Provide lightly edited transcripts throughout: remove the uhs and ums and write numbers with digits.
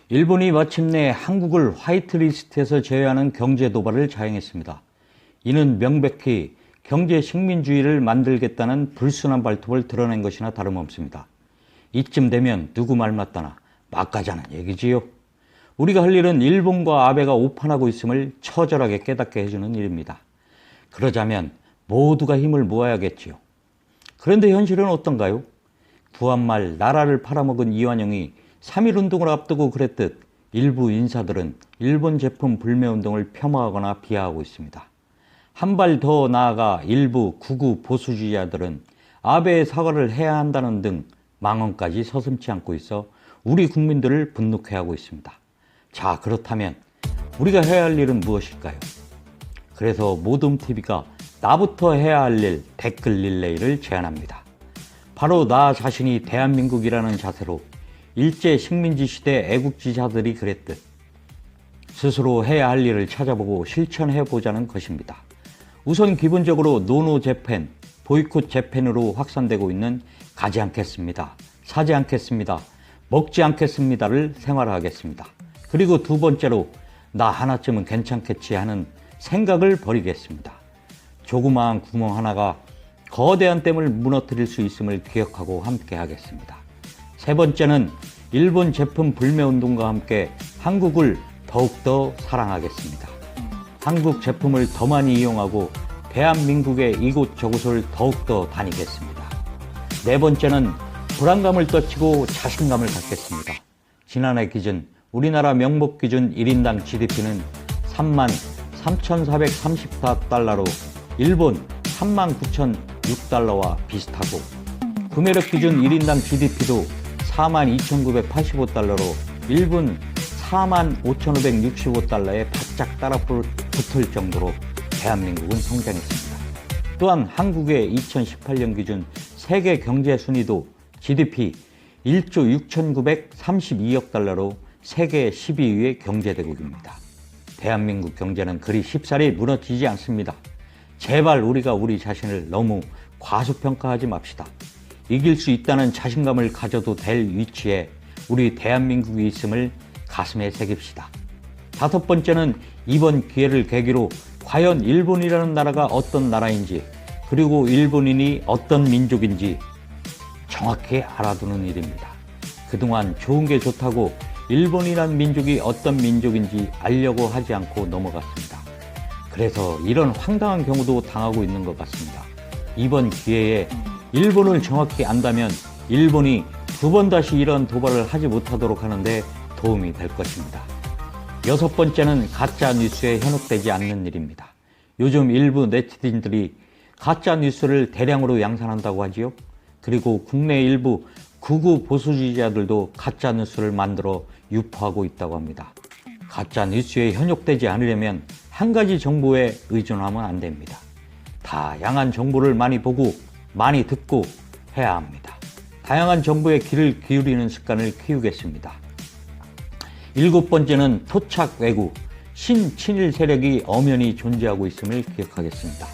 일본이 마침내 한국을 화이트리스트에서 제외하는 경제 도발을 자행했습니다. 이는 명백히 경제 식민주의를 만들겠다는 불순한 발톱을 드러낸 것이나 다름없습니다. 이쯤 되면 누구 말 맞다나 막가자는 얘기지요. 우리가 할 일은 일본과 아베가 오판하고 있음을 처절하게 깨닫게 해주는 일입니다. 그러자면 모두가 힘을 모아야겠지요. 그런데 현실은 어떤가요? 구한말 나라를 팔아먹은 이완용이 3.1운동을 앞두고 그랬듯 일부 인사들은 일본 제품 불매운동을 폄하하거나 비하하고 있습니다. 한 발 더 나아가 일부 극우 보수주의자들은 아베의 사과를 해야 한다는 등 망언까지 서슴지 않고 있어 우리 국민들을 분노케 하고 있습니다. 자, 그렇다면 우리가 해야 할 일은 무엇일까요? 그래서 모둠TV가 나부터 해야 할 일 댓글 릴레이를 제안합니다. 바로 나 자신이 대한민국이라는 자세로 일제 식민지 시대 애국지자들이 그랬듯 스스로 해야 할 일을 찾아보고 실천해보자는 것입니다. 우선 기본적으로 노노 재팬, 보이콧 재팬으로 확산되고 있는 가지 않겠습니다, 사지 않겠습니다, 먹지 않겠습니다를 생활화하겠습니다. 그리고 두 번째로 나 하나쯤은 괜찮겠지 하는 생각을 버리겠습니다. 조그마한 구멍 하나가 거대한 댐을 무너뜨릴 수 있음을 기억하고 함께 하겠습니다. 세 번째는 일본 제품 불매운동과 함께 한국을 더욱더 사랑하겠습니다. 한국 제품을 더 많이 이용하고 대한민국의 이곳저곳을 더욱더 다니겠습니다. 네 번째는 불안감을 떨치고 자신감을 갖겠습니다. 지난해 기준 우리나라 명목 기준 1인당 GDP는 33,434달러로 일본 39,006달러와 비슷하고 구매력 기준 1인당 GDP도 42,985달러로 일본 45,565달러에 바짝 따라 붙을 정도로 대한민국은 성장했습니다. 또한 한국의 2018년 기준 세계 경제 순위도 GDP 1조 6,932억 달러로 세계 12위의 경제대국입니다. 대한민국 경제는 그리 쉽사리 무너지지 않습니다. 제발 우리가 우리 자신을 너무 과소평가하지 맙시다. 이길 수 있다는 자신감을 가져도 될 위치에 우리 대한민국이 있음을 가슴에 새깁시다. 다섯 번째는 이번 기회를 계기로 과연 일본이라는 나라가 어떤 나라인지 그리고 일본인이 어떤 민족인지 정확히 알아두는 일입니다. 그동안 좋은 게 좋다고 일본이란 민족이 어떤 민족인지 알려고 하지 않고 넘어갔습니다. 그래서 이런 황당한 경우도 당하고 있는 것 같습니다. 이번 기회에 일본을 정확히 안다면 일본이 두 번 다시 이런 도발을 하지 못하도록 하는데 도움이 될 것입니다. 여섯 번째는 가짜 뉴스에 현혹되지 않는 일입니다. 요즘 일부 네티즌들이 가짜 뉴스를 대량으로 양산한다고 하지요. 그리고 국내 일부 극우 보수주의자들도 가짜 뉴스를 만들어 유포하고 있다고 합니다. 가짜 뉴스에 현혹되지 않으려면 한 가지 정보에 의존하면 안 됩니다. 다양한 정보를 많이 보고 많이 듣고 해야 합니다. 다양한 정보에 귀를 기울이는 습관을 키우겠습니다. 일곱 번째는 토착 왜구, 신친일 세력이 엄연히 존재하고 있음을 기억하겠습니다.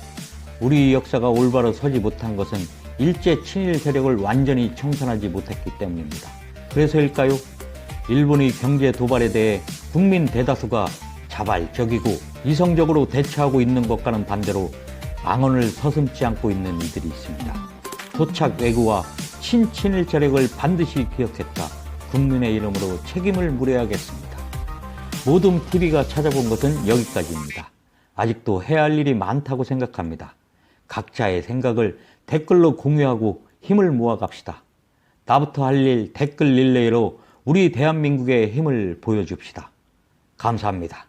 우리 역사가 올바로 서지 못한 것은 일제 친일 세력을 완전히 청산하지 못했기 때문입니다. 그래서일까요? 일본의 경제 도발에 대해 국민 대다수가 자발적이고 이성적으로 대처하고 있는 것과는 반대로 망언을 서슴지 않고 있는 이들이 있습니다. 토착 왜구와 친친일 세력을 반드시 기억했다. 국민의 이름으로 책임을 물어야겠습니다. 모둠TV가 찾아본 것은 여기까지입니다. 아직도 해야 할 일이 많다고 생각합니다. 각자의 생각을 댓글로 공유하고 힘을 모아갑시다. 나부터 할 일 댓글 릴레이로 우리 대한민국의 힘을 보여줍시다. 감사합니다.